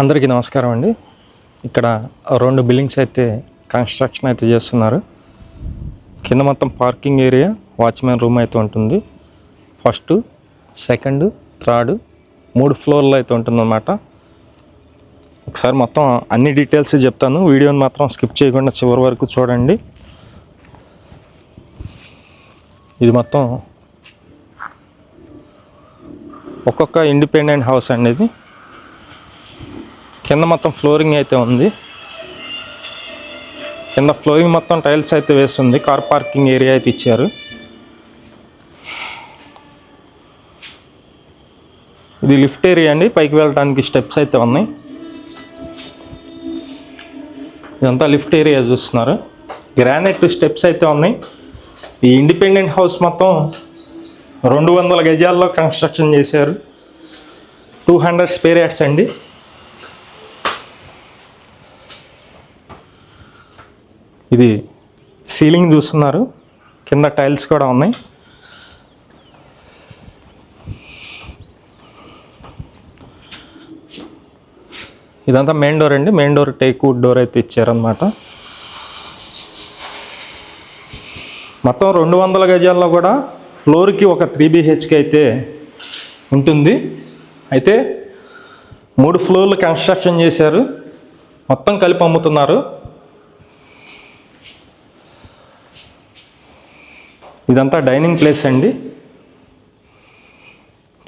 అందరికీ నమస్కారం అండి. ఇక్కడ 2 బిల్డింగ్స్ అయితే కన్స్ట్రక్షన్ అయితే చేస్తున్నారు. కింద మొత్తం పార్కింగ్ ఏరియా, వాచ్మెన్ రూమ్ అయితే ఉంటుంది. ఫస్ట్, సెకండ్, థర్డ్ 3 ఫ్లోర్లు అయితే ఉంటుందన్నమాట. ఒకసారి మొత్తం అన్ని డీటెయిల్స్ చెప్తాను. వీడియోని మాత్రం స్కిప్ చేయకుండా చివరి వరకు చూడండి. ఇది మొత్తం ఒక్కొక్క ఇండిపెండెంట్ హౌస్ అండి. ఇది కింద మొత్తం ఫ్లోరింగ్ అయితే ఉంది. కింద ఫ్లోరింగ్ మొత్తం టైల్స్ అయితే వేస్తుంది. కార్ పార్కింగ్ ఏరియా అయితే ఇచ్చారు. ఇది లిఫ్ట్ ఏరియా అండి. పైకి వెళ్ళడానికి స్టెప్స్ అయితే ఉన్నాయి. ఇదంతా లిఫ్ట్ ఏరియా చూస్తున్నారు. గ్రానైట్ స్టెప్స్ అయితే ఉన్నాయి. ఈ ఇండిపెండెంట్ హౌస్ మొత్తం 200 గజాల్లో కన్స్ట్రక్షన్ చేశారు. 200 స్క్వేర్ యార్డ్స్ అండి. ఇది సీలింగ్ చూస్తున్నారు. కింద టైల్స్ కూడా ఉన్నాయి. ఇదంతా మెయిన్ డోర్ అండి. Main door teak wood door అయితే ఇచ్చారనమాట. మొత్తం 200 గజాల్లో కూడా ఫ్లోర్కి ఒక 3 BHK అయితే ఉంటుంది. అయితే 3 ఫ్లోర్లు కన్స్ట్రక్షన్ చేశారు. మొత్తం కలిపి అమ్ముతున్నారు. ఇదంతా డైనింగ్ ప్లేస్ అండి.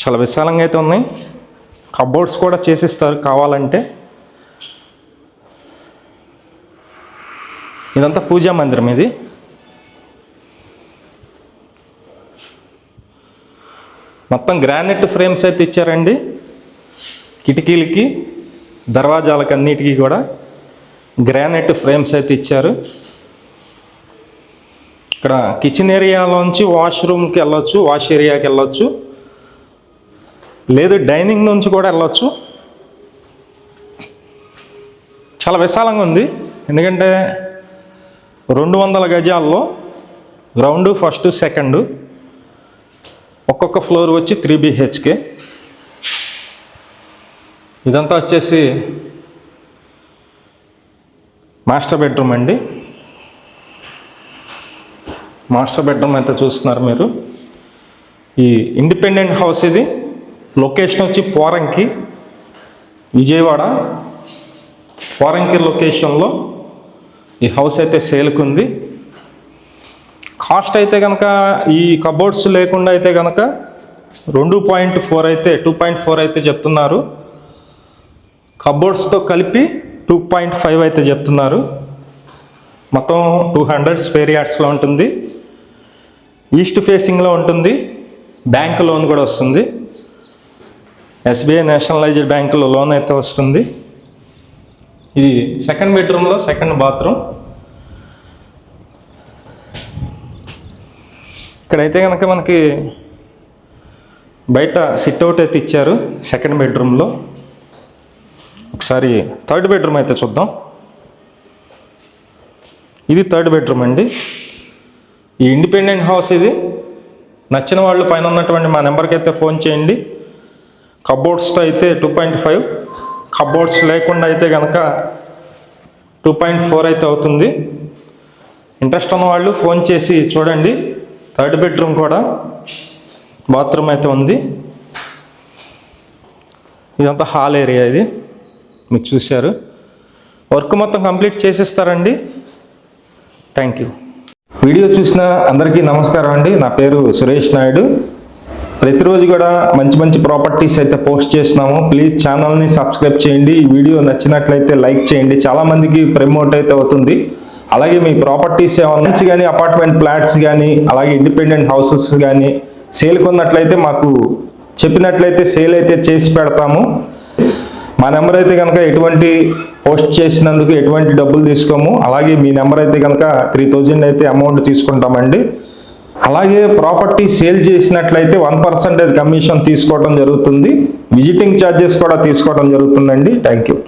చాలా విశాలంగా అయితే ఉన్నాయి. కబోర్డ్స్ కూడా చేసిస్తారు కావాలంటే. ఇదంతా పూజా మందిరం. ఇది మొత్తం గ్రానైట్ ఫ్రేమ్స్ అయితే ఇచ్చారండి. కిటికీలకి, దర్వాజాలకు అన్నిటికీ కూడా గ్రానైట్ ఫ్రేమ్స్ అయితే ఇచ్చారు. ఇక్కడ కిచెన్ ఏరియాలోంచి వాష్రూమ్కి వెళ్ళొచ్చు, వాష్ ఏరియాకి వెళ్ళొచ్చు, లేదు డైనింగ్ నుంచి కూడా వెళ్ళొచ్చు. చాలా విశాలంగా ఉంది. ఎందుకంటే 200 గజాల్లో గ్రౌండ్, ఫస్ట్, సెకండ్ ఒక్కొక్క ఫ్లోర్ వచ్చి 3 BHK. ఇదంతా వచ్చేసి మాస్టర్ బెడ్రూమ్ అండి. మాస్టర్ బెడ్రూమ్ అయితే చూస్తున్నారు మీరు. ఈ ఇండిపెండెంట్ హౌస్ ఇది. లొకేషన్ వచ్చి పోరంకి, విజయవాడ పోరంకి లొకేషన్లో ఈ హౌస్ అయితే సేల్కి ఉంది. కాస్ట్ అయితే కనుక ఈ కబోర్డ్స్ లేకుండా అయితే కనుక 2.4 అయితే చెప్తున్నారు. కబోర్డ్స్తో కలిపి 2.5 అయితే చెప్తున్నారు. మొత్తం 200 స్క్వేర్ యార్డ్స్లో ఉంటుంది. ఈస్ట్ ఫేసింగ్లో ఉంటుంది. బ్యాంక్ లోన్ కూడా వస్తుంది. SBI నేషనలైజ్డ్ బ్యాంకులో లోన్ అయితే వస్తుంది. ఇది సెకండ్ బెడ్రూమ్లో సెకండ్ బాత్రూమ్. ఇక్కడైతే కనుక మనకి బయట సిట్అవుట్ అయితే ఇచ్చారు సెకండ్ బెడ్రూమ్లో. ఒకసారి థర్డ్ బెడ్రూమ్ అయితే చూద్దాం. ఇది థర్డ్ బెడ్రూమ్ అండి. ఈ ఇండిపెండెంట్ హౌస్ ఇది. నచ్చిన వాళ్ళు పైన ఉన్నటువంటి మా నెంబర్కి అయితే ఫోన్ చేయండి. కబోర్డ్స్తో అయితే 2.5, కబోర్డ్స్ లేకుండా అయితే కనుక 2.4 అయితే అవుతుంది. ఇంట్రెస్ట్ ఉన్న వాళ్ళు ఫోన్ చేసి చూడండి. థర్డ్ బెడ్రూమ్ కూడా బాత్రూమ్ అయితే ఉంది. ఇదంతా హాల్ ఏరియా. ఇది మీకు చూశారు. వర్క్ మొత్తం కంప్లీట్ చేసిస్తారండి. Thank you. వీడియో చూసిన అందరికీ నమస్కారం అండి. నా పేరు సురేష్ నాయుడు. ప్రతిరోజు కూడా మంచి మంచి ప్రాపర్టీస్ అయితే పోస్ట్ చేస్తున్నాము. ప్లీజ్ ఛానల్ని సబ్స్క్రైబ్ చేయండి. ఈ వీడియో నచ్చినట్లయితే లైక్ చేయండి. చాలామందికి ప్రమోట్ అయితే అవుతుంది. అలాగే మీ ప్రాపర్టీస్ ఏమన్నా కానీ అపార్ట్మెంట్ ఫ్లాట్స్ కానీ అలాగే ఇండిపెండెంట్ హౌసెస్ కానీ సేల్ కొన్నట్లయితే మాకు చెప్పినట్లయితే సేల్ అయితే చేసి పెడతాము. మా నెంబర్ అయితే కనుక ఎటువంటి పోస్ట్ చేసినందుకు ఎటువంటి డబ్బులు తీసుకోము. అలాగే మీ నెంబర్ అయితే కనుక 3000 అయితే అమౌంట్ తీసుకుంటామండి. అలాగే ప్రాపర్టీ సేల్ చేసినట్లయితే 1% కమిషన్ తీసుకోవడం జరుగుతుంది. విజిటింగ్ ఛార్జెస్ కూడా తీసుకోవడం జరుగుతుందండి. Thank you.